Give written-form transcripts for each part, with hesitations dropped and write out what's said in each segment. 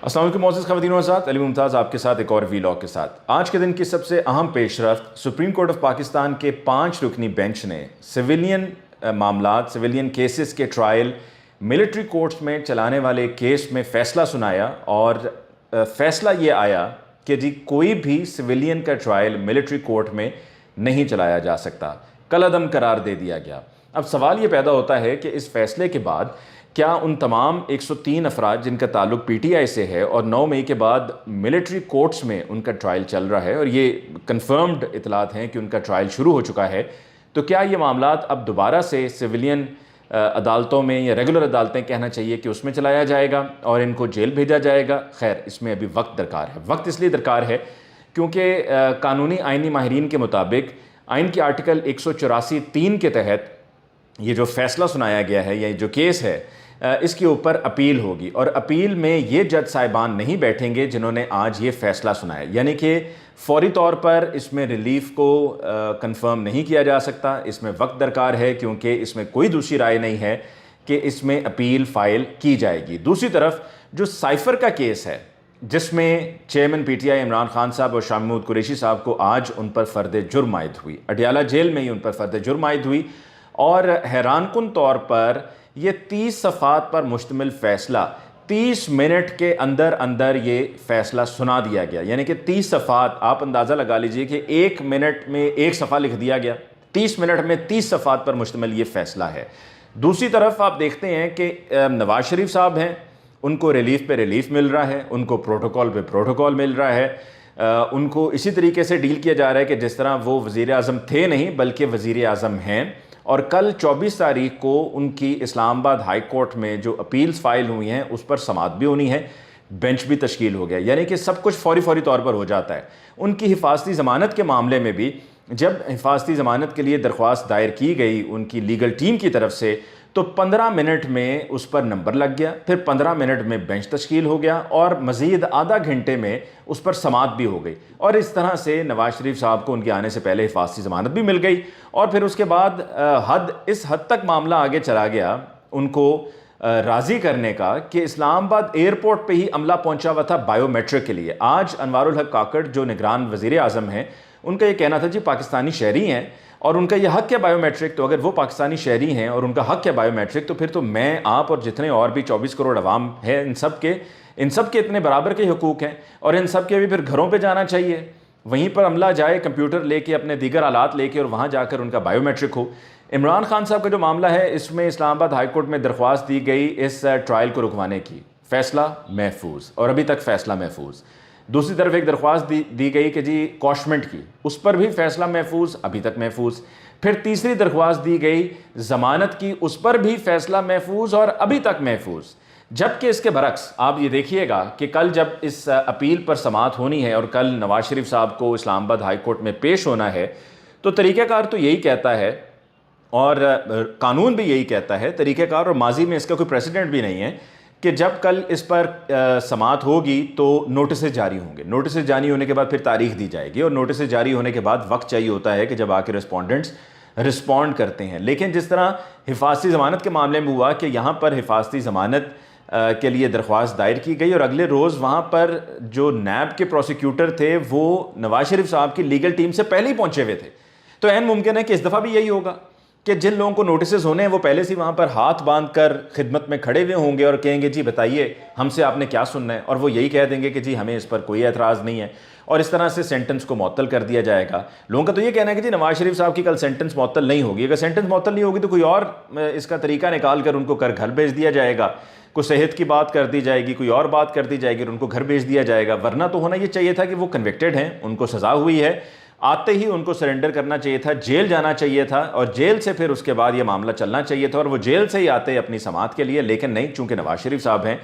السلام علیکم معزز خواتین و حضرات، علی ممتاز آپ کے ساتھ ایک اور ویلاگ کے ساتھ۔ آج کے دن کی سب سے اہم پیش رفت سپریم کورٹ آف پاکستان کے 5 رکنی بینچ نے سویلین معاملات، سویلین کیسز کے ٹرائل ملٹری کورٹس میں چلانے والے کیس میں فیصلہ سنایا، اور فیصلہ یہ آیا کہ جی کوئی بھی سویلین کا ٹرائل ملٹری کورٹ میں نہیں چلایا جا سکتا، کالعدم قرار دے دیا گیا۔ اب سوال یہ پیدا ہوتا ہے کہ اس فیصلے کے بعد کیا ان تمام 103 افراد جن کا تعلق پی ٹی آئی سے ہے اور 9 مئی کے بعد ملٹری کورٹس میں ان کا ٹرائل چل رہا ہے، اور یہ کنفرمڈ اطلاعات ہیں کہ ان کا ٹرائل شروع ہو چکا ہے، تو کیا یہ معاملات اب دوبارہ سے سویلین عدالتوں میں یا ریگولر عدالتیں کہنا چاہیے کہ اس میں چلایا جائے گا اور ان کو جیل بھیجا جائے گا؟ خیر، اس میں ابھی وقت درکار ہے۔ وقت اس لیے درکار ہے کیونکہ قانونی آئینی ماہرین کے مطابق آئین کے آرٹیکل 184(3) کے تحت یہ جو فیصلہ سنایا گیا ہے یا جو کیس ہے اس کے اوپر اپیل ہوگی، اور اپیل میں یہ جج صاحبان نہیں بیٹھیں گے جنہوں نے آج یہ فیصلہ سنایا، یعنی کہ فوری طور پر اس میں ریلیف کو کنفرم نہیں کیا جا سکتا، اس میں وقت درکار ہے کیونکہ اس میں کوئی دوسری رائے نہیں ہے کہ اس میں اپیل فائل کی جائے گی۔ دوسری طرف جو سائفر کا کیس ہے جس میں chairman P T I Imran Khan صاحب اور شاہ محمود قریشی صاحب کو آج ان پر فرد جرم عائد ہوئی، اڈیالہ جیل میں ہی ان پر فرد جرم عائد ہوئی، اور حیران کن طور پر یہ 30 صفحات پر مشتمل فیصلہ 30 منٹ کے اندر اندر یہ فیصلہ سنا دیا گیا، یعنی کہ 30 صفحات، آپ اندازہ لگا لیجئے کہ 1 منٹ میں 1 صفحہ لکھ دیا گیا، 30 منٹ میں 30 صفحات پر مشتمل یہ فیصلہ ہے۔ دوسری طرف آپ دیکھتے ہیں کہ نواز شریف صاحب ہیں، ان کو ریلیف پہ ریلیف مل رہا ہے، ان کو پروٹوکول پہ پروٹوکول مل رہا ہے، ان کو اسی طریقے سے ڈیل کیا جا رہا ہے کہ جس طرح وہ وزیر اعظم تھے نہیں بلکہ وزیر اعظم ہیں۔ اور کل 24 تاریخ کو ان کی اسلام آباد ہائی کورٹ میں جو اپیلز فائل ہوئی ہیں اس پر سماعت بھی ہونی ہے، بینچ بھی تشکیل ہو گیا، یعنی کہ سب کچھ فوری طور پر ہو جاتا ہے۔ ان کی حفاظتی ضمانت کے معاملے میں بھی جب حفاظتی ضمانت کے لیے درخواست دائر کی گئی ان کی لیگل ٹیم کی طرف سے، تو 15 منٹ میں اس پر نمبر لگ گیا، پھر 15 منٹ میں بینچ تشکیل ہو گیا، اور مزید آدھا گھنٹے میں اس پر سماعت بھی ہو گئی، اور اس طرح سے نواز شریف صاحب کو ان کے آنے سے پہلے حفاظتی ضمانت بھی مل گئی، اور پھر اس کے بعد اس حد تک معاملہ آگے چلا گیا ان کو راضی کرنے کا کہ اسلام آباد ایئرپورٹ پہ ہی عملہ پہنچا ہوا تھا بائیو میٹرک کے لیے۔ آج انوار الحق کاکڑ جو نگران وزیر اعظم ہیں، ان کا یہ کہنا تھا جی پاکستانی شہری ہیں اور ان کا یہ حق ہے بائیو میٹرک، تو اگر وہ پاکستانی شہری ہیں اور ان کا حق ہے بائیو میٹرک، تو پھر تو میں، آپ اور جتنے اور بھی 24 کروڑ عوام ہیں ان سب کے اتنے برابر کے حقوق ہیں، اور ان سب کے بھی پھر گھروں پہ جانا چاہیے، وہیں پر عملہ جائے کمپیوٹر لے کے اپنے دیگر آلات لے کے اور وہاں جا کر ان کا بائیو میٹرک ہو۔ عمران خان صاحب کا جو معاملہ ہے اس میں اسلام آباد ہائی کورٹ میں درخواست دی گئی اس ٹرائل کو رکوانے کی، فیصلہ محفوظ، اور ابھی تک فیصلہ محفوظ۔ دوسری طرف ایک درخواست دی گئی کہ جی کوشمنٹ کی، اس پر بھی فیصلہ محفوظ، ابھی تک محفوظ۔ پھر تیسری درخواست دی گئی ضمانت کی، اس پر بھی فیصلہ محفوظ اور ابھی تک محفوظ۔ جبکہ اس کے برعکس آپ یہ دیکھیے گا کہ کل جب اس اپیل پر سماعت ہونی ہے اور کل نواز شریف صاحب کو اسلام آباد ہائی کورٹ میں پیش ہونا ہے، تو طریقہ کار تو یہی کہتا ہے اور قانون بھی یہی کہتا ہے، طریقہ کار، اور ماضی میں اس کا کوئی پریسیڈنٹ بھی نہیں ہے، کہ جب کل اس پر سماعت ہوگی تو نوٹسز جاری ہوں گے، نوٹسز جاری ہونے کے بعد پھر تاریخ دی جائے گی، اور نوٹسز جاری ہونے کے بعد وقت چاہیے ہوتا ہے کہ جب آ کے رسپونڈنٹس رسپونڈ کرتے ہیں۔ لیکن جس طرح حفاظتی ضمانت کے معاملے میں ہوا کہ یہاں پر حفاظتی ضمانت کے لیے درخواست دائر کی گئی، اور اگلے روز وہاں پر جو نیب کے پروسیکیوٹر تھے وہ نواز شریف صاحب کی لیگل ٹیم سے پہلے ہی پہنچے ہوئے تھے، تو عین ممکن ہے کہ اس دفعہ بھی یہی ہوگا کہ جن لوگوں کو نوٹسز ہونے ہیں وہ پہلے سے وہاں پر ہاتھ باندھ کر خدمت میں کھڑے ہوئے ہوں گے اور کہیں گے جی بتائیے ہم سے آپ نے کیا سننا ہے، اور وہ یہی کہہ دیں گے کہ جی ہمیں اس پر کوئی اعتراض نہیں ہے، اور اس طرح سے سینٹنس کو معطل کر دیا جائے گا۔ لوگوں کا تو یہ کہنا ہے کہ جی نواز شریف صاحب کی کل سینٹنس معطل نہیں ہوگی، اگر سینٹنس معطل نہیں ہوگی تو کوئی اور اس کا طریقہ نکال کر ان کو گھر بھیج دیا جائے گا، کوئی صحت کی بات کر دی جائے گی، کوئی اور بات کر دی جائے گی اور ان کو گھر بھیج دیا جائے گا۔ ورنہ تو ہونا یہ چاہیے تھا کہ وہ کنوکٹڈ ہیں، ان کو سزا ہوئی ہے، آتے ہی ان کو سرنڈر کرنا چاہیے تھا، جیل جانا چاہیے تھا، اور جیل سے پھر اس کے بعد یہ معاملہ چلنا چاہیے تھا، اور وہ جیل سے ہی آتے اپنی سماعت کے لیے، لیکن نہیں، چونکہ نواز شریف صاحب ہیں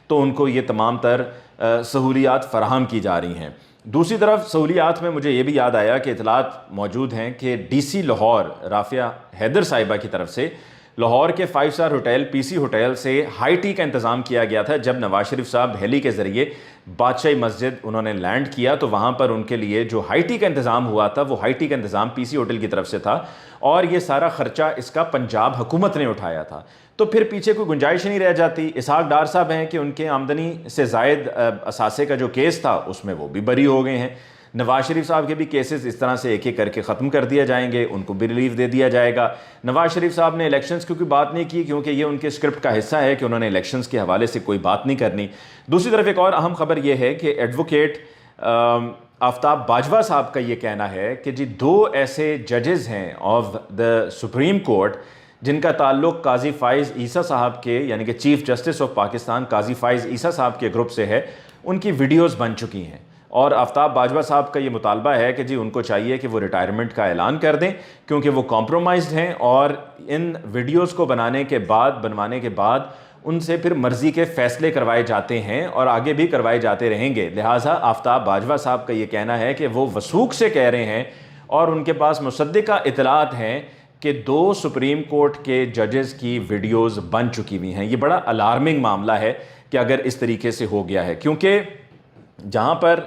تو ان کو یہ تمام تر سہولیات فراہم کی جا رہی ہیں۔ دوسری طرف سہولیات میں مجھے یہ بھی یاد آیا کہ اطلاعات موجود ہیں کہ ڈی سی لاہور رافعہ حیدر صاحبہ کی طرف سے لاہور کے 5 اسٹار ہوٹل پی سی ہوٹل سے ہائی ٹی کا انتظام کیا گیا تھا. جب نواز شریف صاحب ہیلی کے ذریعے بادشاہی مسجد انہوں نے لینڈ کیا تو وہاں پر ان کے لیے جو ہائی ٹی کا انتظام ہوا تھا وہ ہائی ٹی کا انتظام پی سی ہوٹل کی طرف سے تھا, اور یہ سارا خرچہ اس کا پنجاب حکومت نے اٹھایا تھا. تو پھر پیچھے کوئی گنجائش نہیں رہ جاتی. اسحاق ڈار صاحب ہیں کہ ان کے آمدنی سے زائد اثاثے کا جو کیس تھا اس میں وہ بھی بری ہو گئے ہیں. نواز شریف صاحب کے بھی کیسز اس طرح سے ایک ایک کر کے ختم کر دیا جائیں گے, ان کو بھی ریلیف دے دیا جائے گا. نواز شریف صاحب نے الیکشنز کی کوئی بات نہیں کی کیونکہ یہ ان کے اسکرپٹ کا حصہ ہے کہ انہوں نے الیکشنز کے حوالے سے کوئی بات نہیں کرنی. دوسری طرف ایک اور اہم خبر یہ ہے کہ ایڈوکیٹ آفتاب باجوہ صاحب کا یہ کہنا ہے کہ جی 2 ایسے ججز ہیں آف دا سپریم کورٹ جن کا تعلق قاضی فائز عیسیٰ صاحب کے یعنی کہ چیف جسٹس آف پاکستان قاضی فائز عیسیٰ صاحب کے گروپ سے ہے, ان کی ویڈیوز بن چکی ہیں. اور آفتاب باجوہ صاحب کا یہ مطالبہ ہے کہ جی ان کو چاہیے کہ وہ ریٹائرمنٹ کا اعلان کر دیں کیونکہ وہ کمپرومائزڈ ہیں, اور ان ویڈیوز کو بنوانے کے بعد ان سے پھر مرضی کے فیصلے کروائے جاتے ہیں اور آگے بھی کروائے جاتے رہیں گے. لہٰذا آفتاب باجوہ صاحب کا یہ کہنا ہے کہ وہ وثوق سے کہہ رہے ہیں اور ان کے پاس مصدقہ اطلاعات ہیں کہ 2 سپریم کورٹ کے ججز کی ویڈیوز بن چکی ہوئی ہیں. یہ بڑا الارمنگ معاملہ ہے کہ اگر اس طریقے سے ہو گیا ہے, کیونکہ جہاں پر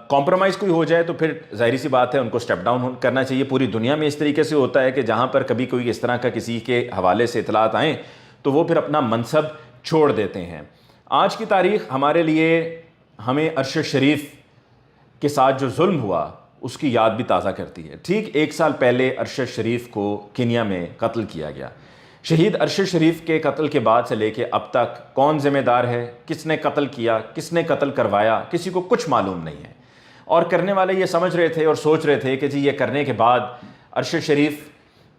کمپرومائز کوئی ہو جائے تو پھر ظاہری سی بات ہے ان کو سٹیپ ڈاؤن کرنا چاہیے. پوری دنیا میں اس طریقے سے ہوتا ہے کہ جہاں پر کبھی کوئی اس طرح کا کسی کے حوالے سے اطلاعات آئیں تو وہ پھر اپنا منصب چھوڑ دیتے ہیں. آج کی تاریخ ہمارے لیے ہمیں ارشد شریف کے ساتھ جو ظلم ہوا اس کی یاد بھی تازہ کرتی ہے. ٹھیک 1 سال پہلے ارشد شریف کو کینیا میں قتل کیا گیا. شہید ارشد شریف کے قتل کے بعد سے لے کے اب تک کون ذمہ دار ہے, کس نے قتل کیا, کس نے قتل کروایا, کسی کو کچھ معلوم نہیں ہے. اور کرنے والے یہ سمجھ رہے تھے اور سوچ رہے تھے کہ جی یہ کرنے کے بعد ارشد شریف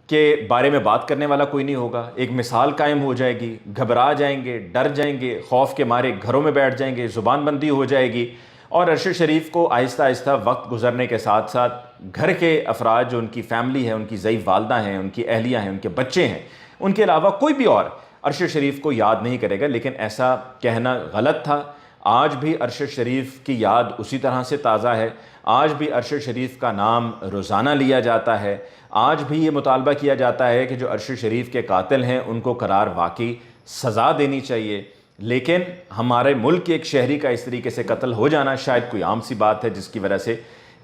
کے بارے میں بات کرنے والا کوئی نہیں ہوگا, ایک مثال قائم ہو جائے گی, گھبرا جائیں گے, ڈر جائیں گے, خوف کے مارے گھروں میں بیٹھ جائیں گے, زبان بندی ہو جائے گی. اور ارشد شریف کو آہستہ آہستہ وقت گزرنے کے ساتھ ساتھ گھر کے افراد جو ان کی فیملی ہے, ان کی ضعیف والدہ ہیں, ان کی اہلیہ ہیں, ان کے بچے ہیں, ان کے علاوہ کوئی بھی اور ارشد شریف کو یاد نہیں کرے گا. لیکن ایسا کہنا غلط تھا. آج بھی ارشد شریف کی یاد اسی طرح سے تازہ ہے. آج بھی ارشد شریف کا نام روزانہ لیا جاتا ہے. آج بھی یہ مطالبہ کیا جاتا ہے کہ جو ارشد شریف کے قاتل ہیں ان کو قرار واقعی سزا دینی چاہیے. لیکن ہمارے ملک کے ایک شہری کا اس طریقے سے قتل ہو جانا شاید کوئی عام سی بات ہے جس کی وجہ سے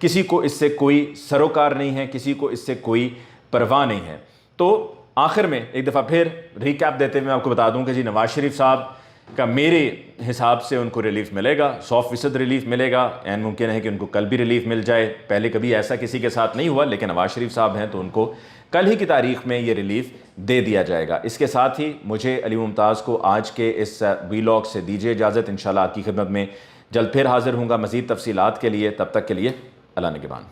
کسی کو اس سے کوئی سروکار نہیں ہے, کسی کو اس سے کوئی پرواہ نہیں ہے. تو آخر میں ایک دفعہ پھر ریکیپ دیتے ہوئے میں آپ کو بتا دوں کہ جی نواز شریف صاحب کا میرے حساب سے ان کو ریلیف ملے گا, 100% ریلیف ملے گا. این ممکن ہے کہ ان کو کل بھی ریلیف مل جائے. پہلے کبھی ایسا کسی کے ساتھ نہیں ہوا, لیکن نواز شریف صاحب ہیں تو ان کو کل ہی کی تاریخ میں یہ ریلیف دے دیا جائے گا. اس کے ساتھ ہی مجھے علی ممتاز کو آج کے اس ویلاگ سے دیجیے اجازت. انشاءاللہ آپ کی خدمت میں جلد پھر حاضر ہوں گا مزید تفصیلات کے لیے. تب تک کے لیے اللہ نگہبان.